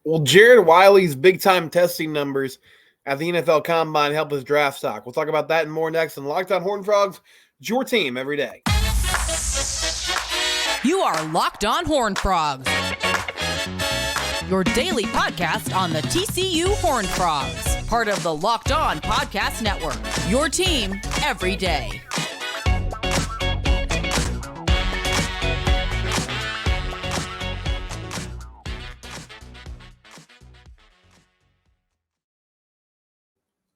Well, Jared Wiley's big-time testing numbers at the NFL Combine help his draft stock. We'll talk about that and more next on Locked On Horned Frogs, your team every day. You are Locked On Horned Frogs, your daily podcast on the TCU Horned Frogs, part of the Locked On Podcast Network, your team every day.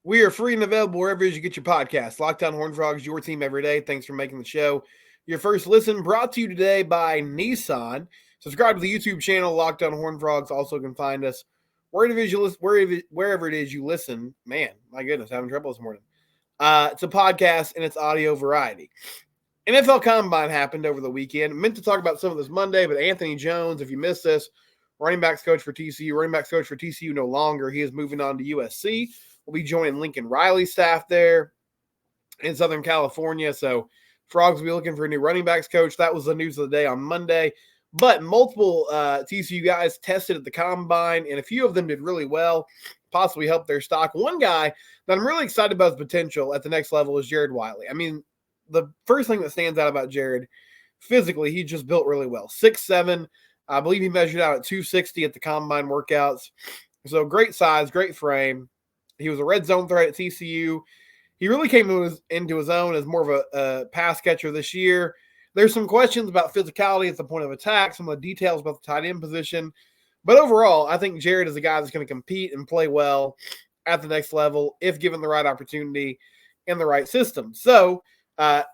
We are free and available wherever you get your podcast. Locked On Horned Frogs, your team every day. Thanks for making the show your first listen. Brought to you today by Nissan. Subscribe to the YouTube channel, Locked On Horned Frogs. Also can find us wherever it is you listen. Man, my goodness, having trouble this morning. It's a podcast in its audio variety. NFL Combine happened over the weekend. Meant to talk about some of this Monday, but Anthony Jones, if you missed this, running backs coach for TCU no longer. He is moving on to USC. We'll be joining Lincoln Riley's staff there in Southern California. So Frogs will be looking for a new running backs coach. That was the news of the day on Monday. But multiple TCU guys tested at the Combine, and a few of them did really well, possibly helped their stock. One guy that I'm really excited about his potential at the next level is Jared Wiley. I mean, the first thing that stands out about Jared, physically, he just built really well. 6'7", I believe he measured out at 260 at the Combine workouts. So great size, great frame. He was a red zone threat at TCU. He really came into his own as more of a pass catcher this year. There's some questions about physicality at the point of attack, some of the details about the tight end position. But overall, I think Jared is a guy that's going to compete and play well at the next level if given the right opportunity and the right system. So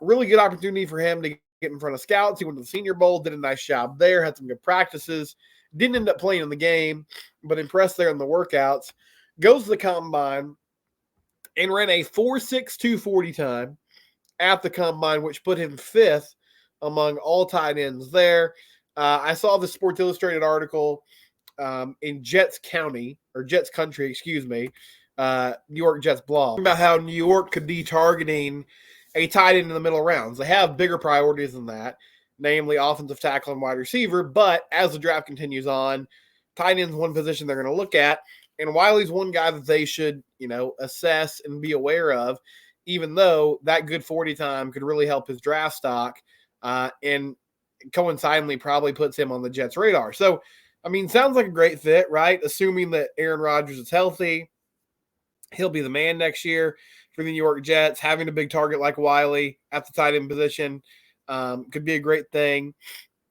really good opportunity for him to get in front of scouts. He went to the Senior Bowl, did a nice job there, had some good practices. Didn't end up playing in the game, but impressed there in the workouts. Goes to the Combine and ran a 4.62 40 time at the Combine, which put him fifth among all tight ends there. I saw the Sports Illustrated article in Jets Country, New York Jets blog, about how New York could be targeting a tight end in the middle rounds. They have bigger priorities than that, namely offensive tackle and wide receiver. But as the draft continues on, tight end's one position they're going to look at. And Wiley's one guy that they should, assess and be aware of, even though that good 40 time could really help his draft stock and coincidentally probably puts him on the Jets' radar. So, sounds like a great fit, right? Assuming that Aaron Rodgers is healthy, he'll be the man next year for the New York Jets. Having a big target like Wiley at the tight end position could be a great thing.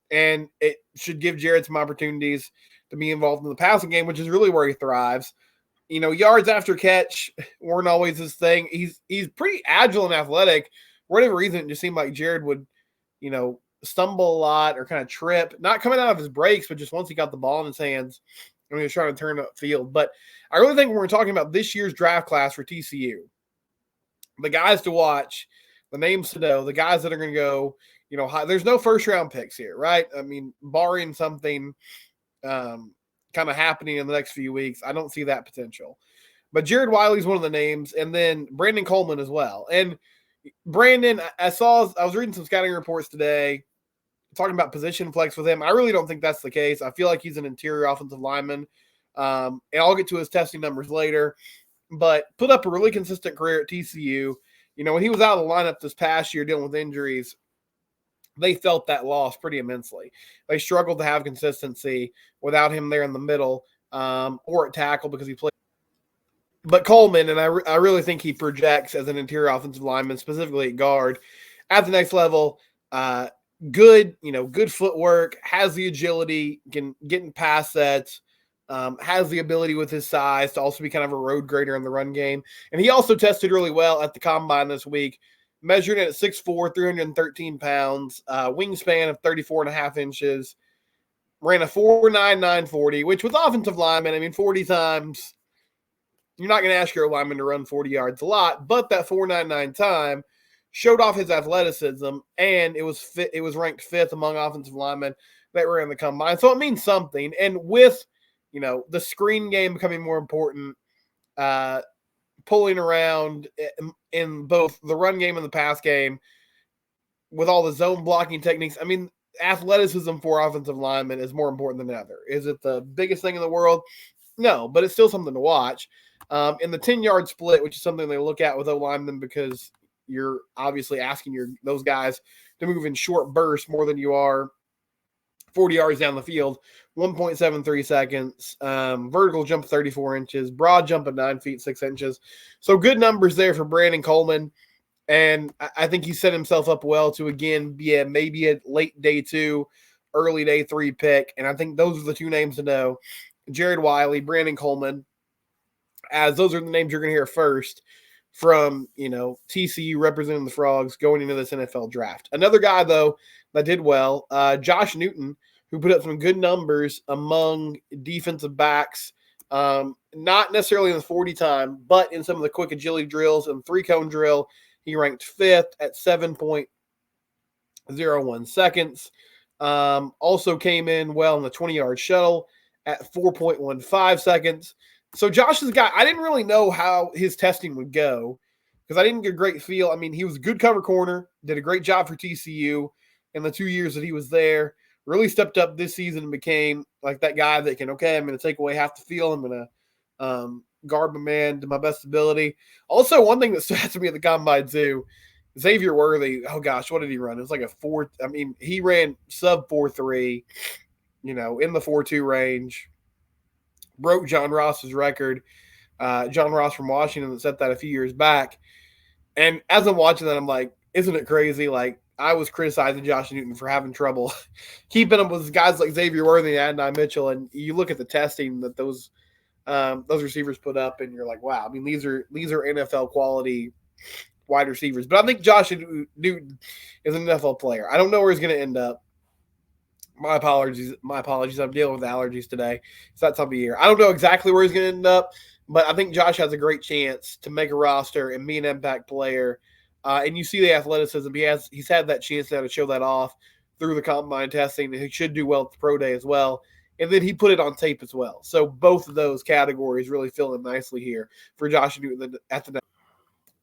And it should give Jared some opportunities to be involved in the passing game, which is really where he thrives. Yards after catch weren't always his thing. He's pretty agile and athletic. For whatever reason, it just seemed like Jared would, stumble a lot or kind of trip, not coming out of his breaks, but just once he got the ball in his hands and he was trying to turn upfield. But I really think when we're talking about this year's draft class for TCU, the guys to watch, the names to know, the guys that are going to go, high, there's no first-round picks here, right? Barring something kind of happening in the next few weeks, I don't see that potential. But Jared Wiley's one of the names, and then Brandon Coleman as well. And Brandon, I was reading some scouting reports today talking about position flex with him. I really don't think that's the case. I feel like he's an interior offensive lineman, and I'll get to his testing numbers later, but put up a really consistent career at TCU. When he was out of the lineup this past year dealing with injuries, they felt that loss pretty immensely. They struggled to have consistency without him there in the middle or at tackle because he played. But Coleman, and I really think he projects as an interior offensive lineman, specifically at guard, at the next level. Good footwork, has the agility, can get in pass sets, has the ability with his size to also be kind of a road grader in the run game. And he also tested really well at the Combine this week, measured at 6'4", 313 pounds, wingspan of 34.5 inches, ran a 4.99 40, which with offensive linemen, 40 times, you're not going to ask your lineman to run 40 yards a lot, but that 4.99 time showed off his athleticism, and it was ranked fifth among offensive linemen that were in the Combine. So it means something. And with, the screen game becoming more important, pulling around in both the run game and the pass game with all the zone blocking techniques, athleticism for offensive linemen is more important than ever. Is it the biggest thing in the world? No, but it's still something to watch. In the 10-yard split, which is something they look at with O-linemen because you're obviously asking those guys to move in short bursts more than you are 40 yards down the field, 1.73 seconds, vertical jump 34 inches, broad jump of 9 feet 6 inches. So good numbers there for Brandon Coleman. And I think he set himself up well to, again, be maybe a late day 2, early day 3 pick. And I think those are the two names to know. Jared Wiley, Brandon Coleman, as those are the names you're going to hear first from, TCU representing the Frogs going into this NFL draft. Another guy, though, that did well, Josh Newton, who put up some good numbers among defensive backs, not necessarily in the 40 time, but in some of the quick agility drills and 3-cone drill. He ranked 5th at 7.01 seconds. Also came in well in the 20-yard shuttle at 4.15 seconds. So Josh is a guy, I didn't really know how his testing would go because I didn't get a great feel. I mean, he was a good cover corner, did a great job for TCU in the 2 years that he was there, really stepped up this season and became like that guy that can, okay, I'm going to take away half the field. I'm going to guard my man to my best ability. Also, one thing that stood out to me at the combine too, Xavier Worthy, oh gosh, what did he run? It was like he ran sub 4.3, in the 4.2 range, broke John Ross's record. John Ross from Washington that set that a few years back. And as I'm watching that, I'm like, isn't it crazy? Like, I was criticizing Josh Newton for having trouble keeping up with guys like Xavier Worthy and Adonai Mitchell. And you look at the testing that those receivers put up, and you're like, wow. I mean, these are NFL quality wide receivers. But I think Josh Newton is an NFL player. I don't know where he's going to end up. My apologies. I'm dealing with allergies today. It's that time of year. I don't know exactly where he's going to end up, but I think Josh has a great chance to make a roster and be an impact player. And you see the athleticism. He's had that chance now to show that off through the combine testing, and he should do well at the pro day as well. And then he put it on tape as well. So both of those categories really fill in nicely here for Josh Newton at the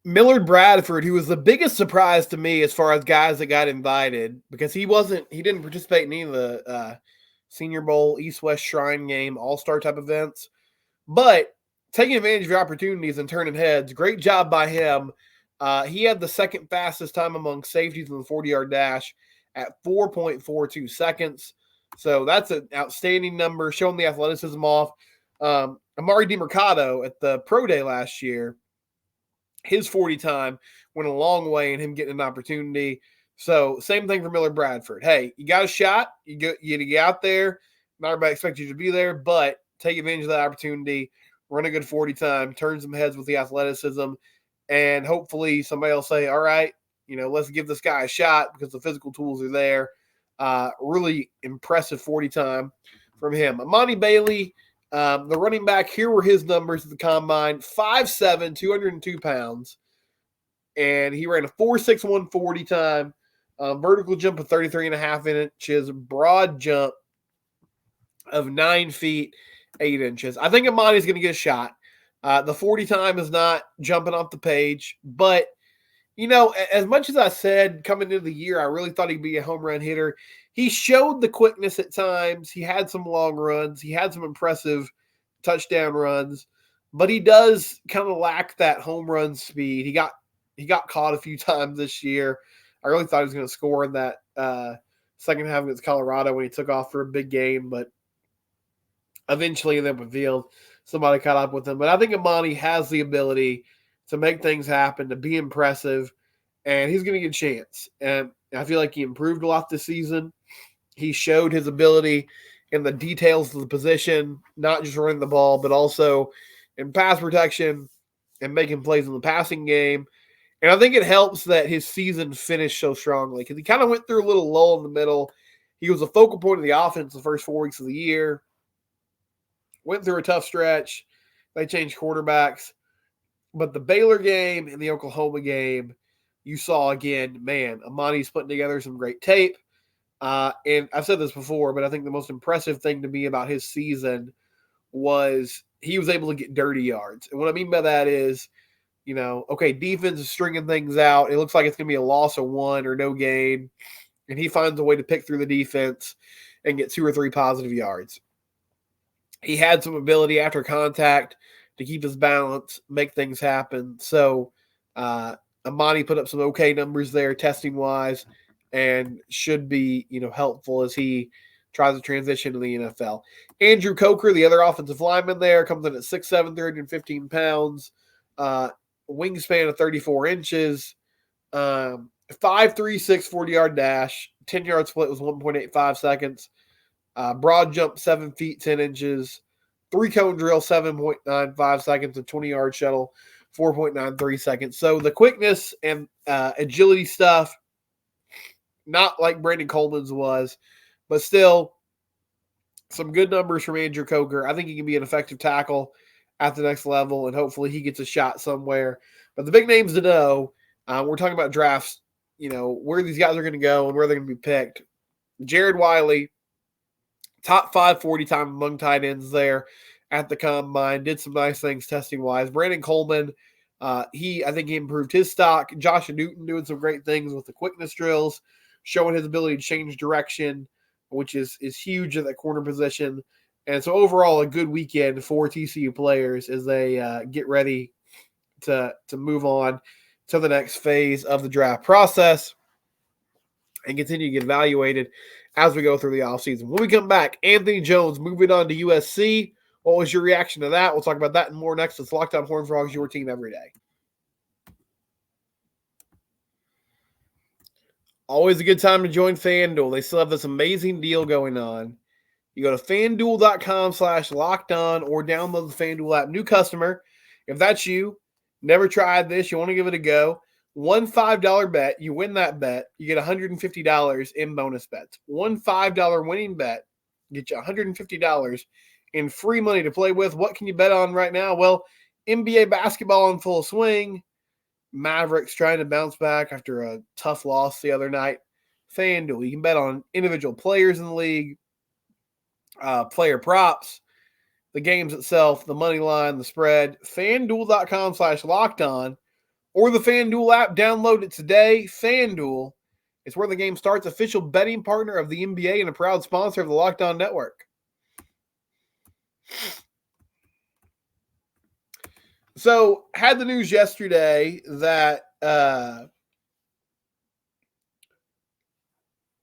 Millard Bradford, who was the biggest surprise to me as far as guys that got invited, because he didn't participate in any of the Senior Bowl, East-West Shrine Game, All-Star type events. But taking advantage of your opportunities and turning heads, great job by him. He had the second fastest time among safeties in the 40-yard dash at 4.42 seconds. So that's an outstanding number, showing the athleticism off. Amari DiMercado at the pro day last year, his 40 time went a long way in him getting an opportunity. So same thing for Millard Bradford. Hey, you got a shot. You get out there. Not everybody expects you to be there, but take advantage of that opportunity. Run a good 40 time, turn some heads with the athleticism, and hopefully somebody will say, all right, let's give this guy a shot because the physical tools are there. Really impressive 40 time from him. Amani Bailey, the running back, here were his numbers at the combine: 5'7", 202 pounds. And he ran a 4.61 40 time, vertical jump of 33.5 inches, broad jump of 9 feet 8 inches. I think Amani's going to get a shot. The 40 time is not jumping off the page, but as much as I said coming into the year, I really thought he'd be a home run hitter. He showed the quickness at times. He had some long runs. He had some impressive touchdown runs, but he does kind of lack that home run speed. He got caught a few times this year. I really thought he was going to score in that second half against Colorado when he took off for a big game, but eventually in the open field, somebody caught up with him. But I think Amani has the ability to make things happen, to be impressive, and he's going to get a chance. And I feel like he improved a lot this season. He showed his ability in the details of the position, not just running the ball, but also in pass protection and making plays in the passing game. And I think it helps that his season finished so strongly because he kind of went through a little lull in the middle. He was a focal point of the offense the first 4 weeks of the year. Went through a tough stretch. They changed quarterbacks. But the Baylor game and the Oklahoma game, you saw again, man, Amani's putting together some great tape. And I've said this before, but I think the most impressive thing to me about his season was he was able to get dirty yards. And what I mean by that is, okay, defense is stringing things out. It looks like it's going to be a loss of 1 or no gain. and he finds a way to pick through the defense and get 2 or 3 positive yards. He had some ability after contact to keep his balance, make things happen. So Amani put up some okay numbers there testing-wise and should be, helpful as he tries to transition to the NFL. Andrew Coker, the other offensive lineman there, comes in at 6'7", 315 pounds, wingspan of 34 inches, 5'3", 40-yard dash, 10-yard split was 1.85 seconds, broad jump 7 feet 10 inches, 3-cone drill 7.95 seconds, and 20-yard shuttle 4.93 seconds. So the quickness and agility stuff, not like Brandon Coleman's was, but still some good numbers from Andrew Coker. I think he can be an effective tackle at the next level, and hopefully he gets a shot somewhere. But the big names to know, we're talking about drafts, where these guys are going to go and where they're going to be picked. Jared Wiley, top 5 40 time among tight ends there at the combine, did some nice things testing-wise. Brandon Coleman, I think he improved his stock. Josh Newton doing some great things with the quickness drills, showing his ability to change direction, which is huge at that corner position. And so overall, a good weekend for TCU players as they get ready to move on to the next phase of the draft process and continue to get evaluated as we go through the offseason. When we come back, Anthony Jones moving on to USC. What was your reaction to that? We'll talk about that and more next. It's Locked On Horned Frogs, your team every day. Always a good time to join FanDuel. They still have this amazing deal going on. You go to FanDuel.com/lockedon or download the FanDuel app. New customer, if that's you, never tried this, you want to give it a go. One $5 bet, you win that bet, you get $150 in bonus bets. One $5 winning bet, get you $150 in free money to play with. What can you bet on right now? Well, NBA basketball in full swing. Mavericks trying to bounce back after a tough loss the other night. FanDuel, you can bet on individual players in the league, player props, the games itself, the money line, the spread. FanDuel.com/lockedon or the FanDuel app. Download it today. FanDuel is where the game starts. Official betting partner of the NBA and a proud sponsor of the Locked On Network. So, had the news yesterday that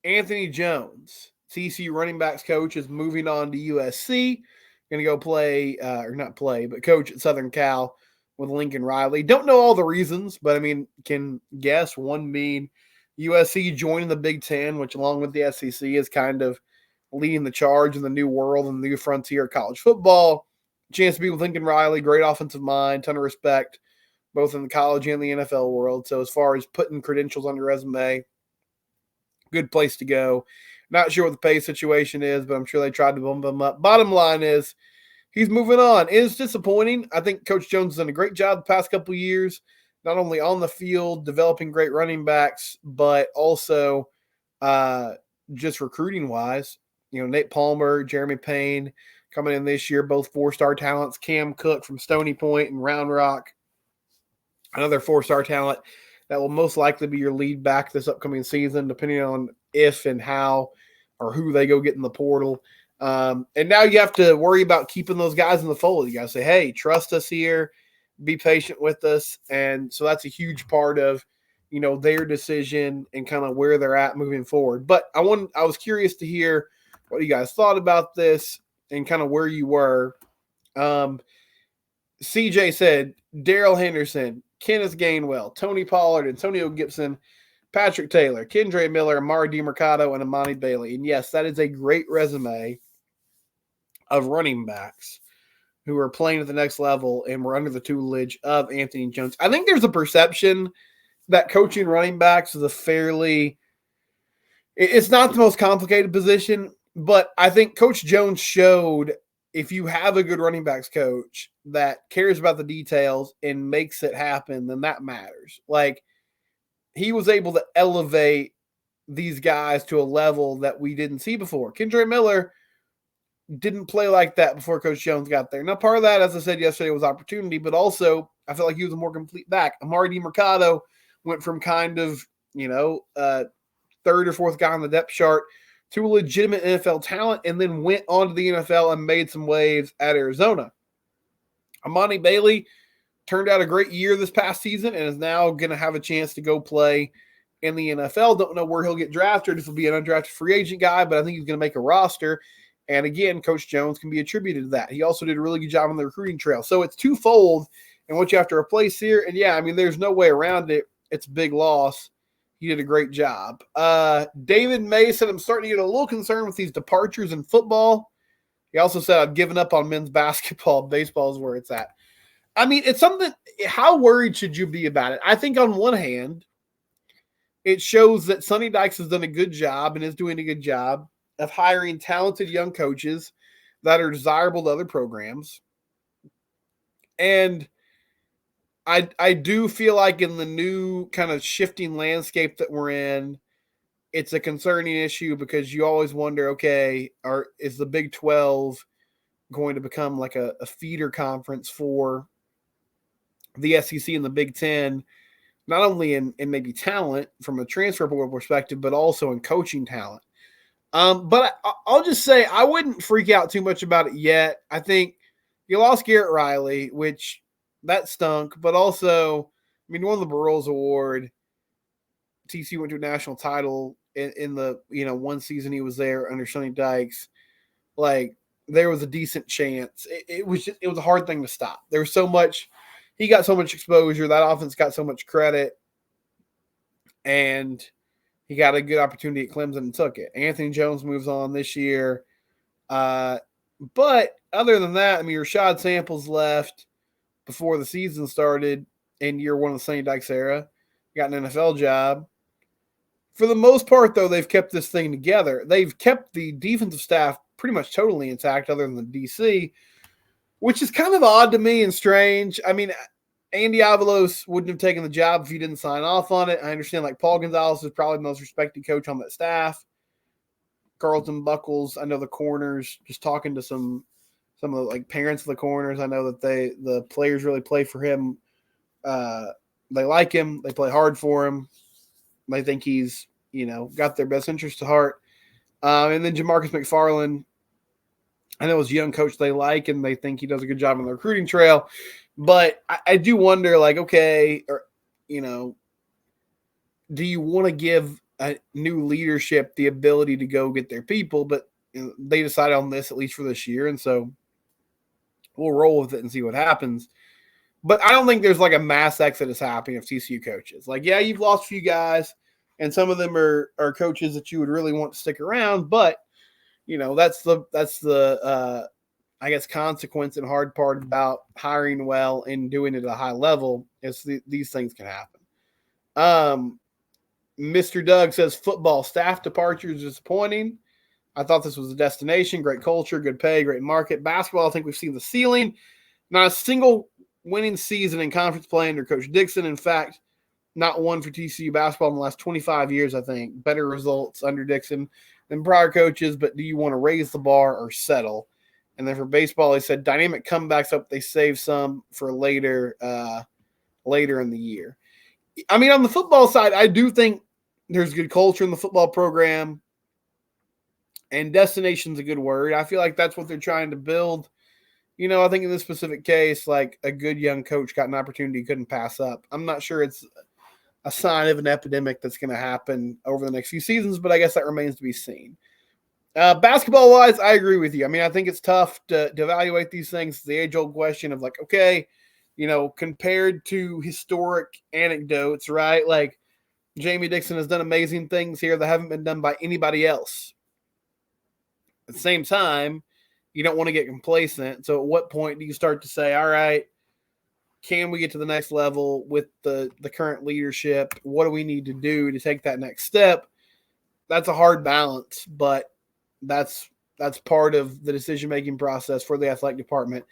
Anthony Jones, TCU running backs coach, is moving on to USC. Going to go play, or not play, but coach at Southern Cal with Lincoln Riley. Don't know all the reasons, but can guess. One being USC joining the Big Ten, which along with the SEC is kind of leading the charge in the new world and the new frontier of college football. Chance to be with Lincoln Riley, great offensive mind, ton of respect, both in the college and the NFL world. So as far as putting credentials on your resume, good place to go. Not sure what the pay situation is, but I'm sure they tried to bump him up. Bottom line is he's moving on. It's disappointing. I think Coach Jones has done a great job the past couple of years, not only on the field, developing great running backs, but also just recruiting-wise. Nate Palmer, Jeremy Payne, coming in this year, both 4-star talents. Cam Cook from Stony Point and Round Rock, another 4-star talent that will most likely be your lead back this upcoming season, depending on if and how or who they go get in the portal. And now you have to worry about keeping those guys in the fold. You got to say, hey, trust us here, be patient with us. And so that's a huge part of, their decision and kind of where they're at moving forward. But I was curious to hear what you guys thought about this and kind of where you were. CJ said Darrell Henderson, Kenneth Gainwell, Tony Pollard, Antonio Gibson, Patrick Taylor, Kendre Miller, Amari DiMercado, and Amani Bailey. And yes, that is a great resume of running backs who are playing at the next level and were under the tutelage of Anthony Jones. I think there's a perception that coaching running backs is it's not the most complicated position, but I think Coach Jones showed if you have a good running backs coach that cares about the details and makes it happen, then that matters. Like, he was able to elevate these guys to a level that we didn't see before. Kendre Miller didn't play like that before Coach Jones got there. Now, part of that, as I said yesterday, was opportunity, but also I felt like he was a more complete back. Amari DiMercado went from kind of, third or fourth guy on the depth chart to a legitimate NFL talent, and then went on to the NFL and made some waves at Arizona. Amani Bailey turned out a great year this past season and is now going to have a chance to go play in the NFL. Don't know where he'll get drafted, if he'll be an undrafted free agent guy, but I think he's going to make a roster. And again, Coach Jones can be attributed to that. He also did a really good job on the recruiting trail. So it's twofold in what you have to replace here. And yeah, I mean, there's no way around it. It's a big loss. He did a great job. David May said, I'm starting to get a little concerned with these departures in football. He also said, I've given up on men's basketball. Baseball is where it's at. I mean, it's something, how worried should you be about it? I think on one hand, it shows that Sonny Dykes has done a good job and is doing a good job of hiring talented young coaches that are desirable to other programs. And I do feel like in the new kind of shifting landscape that we're in, it's a concerning issue because you always wonder, okay, is the Big 12 going to become like a feeder conference for the SEC and the Big 10, not only in maybe talent from a transfer portal perspective, but also in coaching talent. But I'll just say I wouldn't freak out too much about it yet. I think you lost Garrett Riley, which that stunk, but also, I mean, won the Burroughs Award. TCU went to a national title in the, one season he was there under Sonny Dykes. Like, there was a decent chance. It was a hard thing to stop. There was so much, he got so much exposure. That offense got so much credit. And he got a good opportunity at Clemson and took it. Anthony Jones moves on this year. But other than that, I mean, Rashad Samples left before the season started in year one of the Sonny Dykes era. Got an NFL job. For the most part, though, they've kept this thing together. They've kept the defensive staff pretty much totally intact other than the DC, which is kind of odd to me and strange. I mean, Andy Avalos wouldn't have taken the job if he didn't sign off on it. I understand, like, Paul Gonzalez is probably the most respected coach on that staff. Carlton Buckles, I know the corners, just talking to some of the, like, parents of the corners, I know that the players really play for him. They like him. They play hard for him. They think he's, got their best interest to heart. And then Jamarcus McFarland, I know as a young coach they like, and they think he does a good job on the recruiting trail. But I do wonder, like, okay, do you want to give a new leadership the ability to go get their people? But they decided on this, at least for this year. And so we'll roll with it and see what happens. But I don't think there's like a mass exodus happening of TCU coaches. Like, yeah, you've lost a few guys, and some of them are coaches that you would really want to stick around. But, that's the I guess, consequence and hard part about hiring well and doing it at a high level is these things can happen. Mr. Doug says football staff departure is disappointing. I thought this was a destination, great culture, good pay, great market. Basketball, I think we've seen the ceiling. Not a single winning season in conference play under Coach Dixon. In fact, not one for TCU basketball in the last 25 years, I think. Better results under Dixon than prior coaches, but do you want to raise the bar or settle? And then for baseball, they said dynamic comebacks. Hope they save some for later in the year. I mean, on the football side, I do think there's good culture in the football program, and destination's a good word. I feel like that's what they're trying to build. I think in this specific case, like, a good young coach got an opportunity he couldn't pass up. I'm not sure it's a sign of an epidemic that's going to happen over the next few seasons, but I guess that remains to be seen. Basketball-wise, I agree with you. I mean, I think it's tough to evaluate these things. It's the age-old question of, like, okay, compared to historic anecdotes, right? Like, Jamie Dixon has done amazing things here that haven't been done by anybody else. At the same time, you don't want to get complacent. So at what point do you start to say, all right, can we get to the next level with the current leadership? What do we need to do to take that next step? That's a hard balance, but that's part of the decision-making process for the athletic department.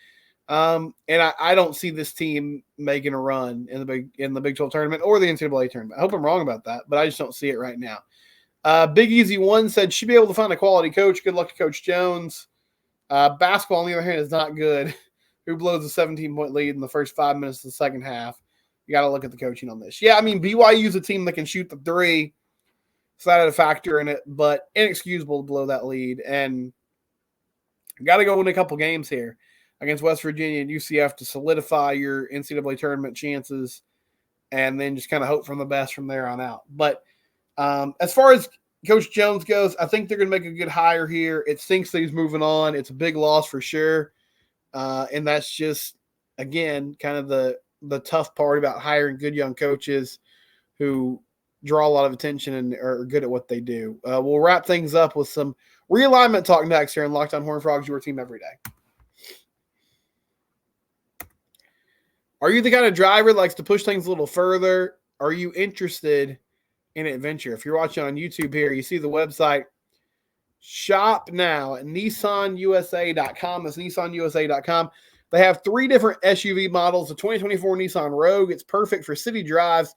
And I don't see this team making a run in the Big 12 tournament or the NCAA tournament. I hope I'm wrong about that, but I just don't see it right now. Big Easy One said, should be able to find a quality coach. Good luck to Coach Jones. Basketball, on the other hand, is not good. Who blows a 17-point lead in the first 5 minutes of the second half? You got to look at the coaching on this. Yeah, I mean, BYU is a team that can shoot the three. So that had a factor in it, but inexcusable to blow that lead. And got to go win a couple games here against West Virginia and UCF to solidify your NCAA tournament chances, and then just kind of hope for the best from there on out. But as far as Coach Jones goes, I think they're going to make a good hire here. It stinks that he's moving on. It's a big loss for sure. And that's just, again, kind of the tough part about hiring good young coaches who draw a lot of attention and are good at what they do. We'll wrap things up with some realignment talk next here on Locked On Horned Frogs, your team every day. Are you the kind of driver that likes to push things a little further? Are you interested in adventure? If you're watching on YouTube here, you see the website. Shop now at nissanusa.com. That's nissanusa.com. They have 3 different SUV models. The 2024 Nissan Rogue. It's perfect for city drives.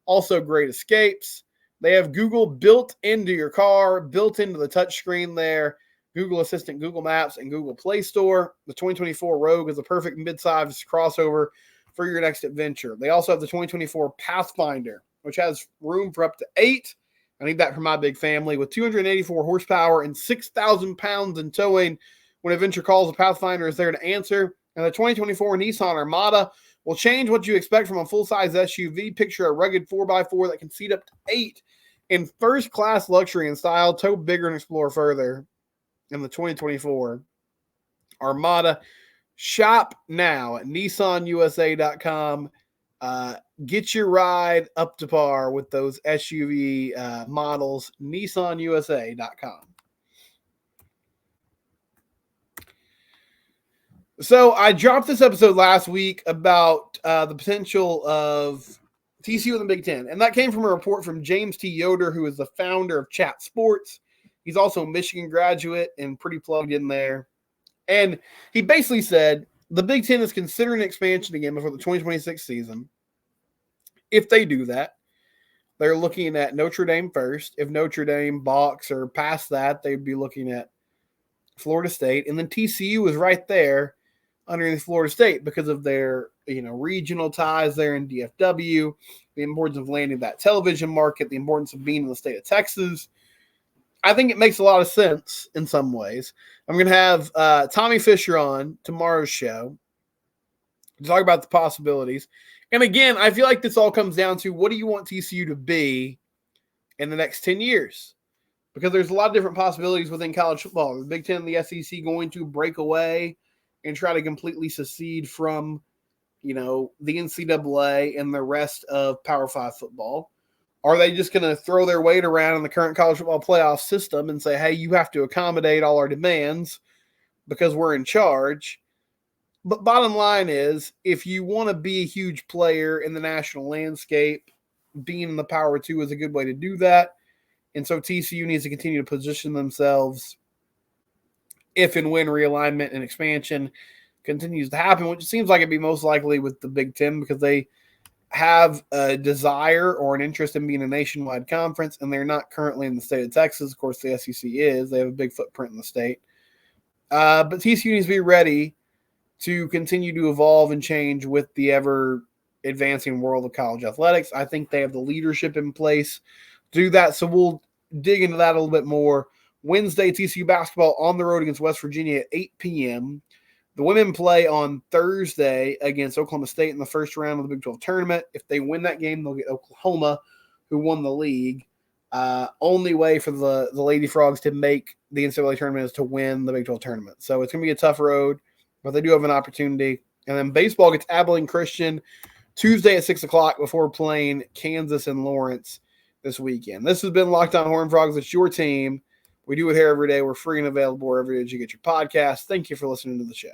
Also great escapes. They have Google built into your car, built into the touchscreen there. Google Assistant, Google Maps, and Google Play Store. The 2024 Rogue is a perfect mid-size crossover for your next adventure. They also have the 2024 Pathfinder, which has room for up to 8. I need that for my big family. With 284 horsepower and 6,000 pounds in towing, when adventure calls, the Pathfinder is there to answer. And the 2024 Nissan Armada will change what you expect from a full-size SUV. Picture a rugged 4x4 that can seat up to 8 in first-class luxury and style. Tow bigger and explore further in the 2024 Armada. Shop now at nissanusa.com. Get your ride up to par with those SUV models. nissanusa.com. So I dropped this episode last week about the potential of TCU in the Big Ten, and that came from a report from James T. Yoder, who is the founder of Chat Sports. He's also a Michigan graduate and pretty plugged in there. And he basically said the Big Ten is considering expansion again before the 2026 season. If they do that, they're looking at Notre Dame first. If Notre Dame balks or past that, they'd be looking at Florida State. And then TCU is right there underneath Florida State because of their regional ties there in DFW, the importance of landing that television market, the importance of being in the state of Texas. I think it makes a lot of sense in some ways. I'm going to have Tommy Fisher on tomorrow's show to talk about the possibilities. And again, I feel like this all comes down to what do you want TCU to be in the next 10 years? Because there's a lot of different possibilities within college football. The Big Ten and the SEC going to break away and try to completely secede from, the NCAA and the rest of Power 5 football. Are they just going to throw their weight around in the current college football playoff system and say, hey, you have to accommodate all our demands because we're in charge? But bottom line is, if you want to be a huge player in the national landscape, being in the Power 2 is a good way to do that. And so TCU needs to continue to position themselves if and when realignment and expansion continues to happen, which seems like it'd be most likely with the Big Ten because they have a desire or an interest in being a nationwide conference, and they're not currently in the state of Texas. Of course, the SEC is. They have a big footprint in the state. But TCU needs to be ready to continue to evolve and change with the ever-advancing world of college athletics. I think they have the leadership in place to do that, so we'll dig into that a little bit more. Wednesday, TCU basketball on the road against West Virginia at 8 p.m., The women play on Thursday against Oklahoma State in the first round of the Big 12 tournament. If they win that game, they'll get Oklahoma, who won the league. Only way for the Lady Frogs to make the NCAA tournament is to win the Big 12 tournament. So it's going to be a tough road, but they do have an opportunity. And then baseball gets Abilene Christian Tuesday at 6 o'clock before playing Kansas and Lawrence this weekend. This has been Locked On Horned Frogs. It's your team. We do it here every day. We're free and available wherever it is you get your podcast. Thank you for listening to the show.